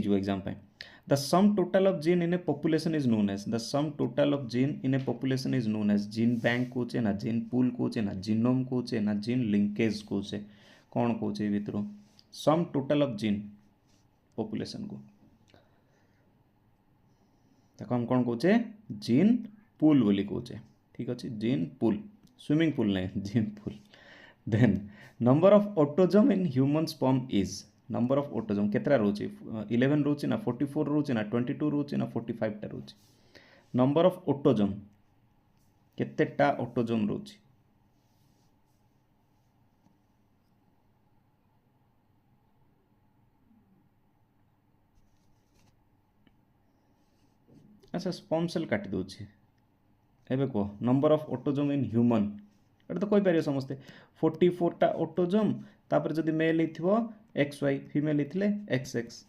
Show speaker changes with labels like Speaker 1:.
Speaker 1: ହେଇଯିବ एग्जाम पे the sum total of gene in a population is known as the sum total of gene in a population is known as gene bank कौचे ना gene pool कौचे ना genome कौचे ना gene linkage कौचे कौन कौचे भितर सम total of gene population को ताको हम कौन कौचे जीन पूल बोली कौचे ठीक अच्छे जीन पूल स्विमिंग पूल नहीं gene pool then number of autosome in human sperm is number of autosome केतरा रोचे 11 रोचे ना 44 रोचे ना 22 रोचे ना 45 टा रोचे नंबर ऑफ ऑटोजम केतेटा ऑटोजम रोचे अच्छा स्पर्म सेल काटी दोचे एबे कह number of autosome in human एटा तो कहीपर समस्ते 44टा ऑटोजम तापर जदि मेल हो एक्स वाई फीमेल होते एक्स एक्स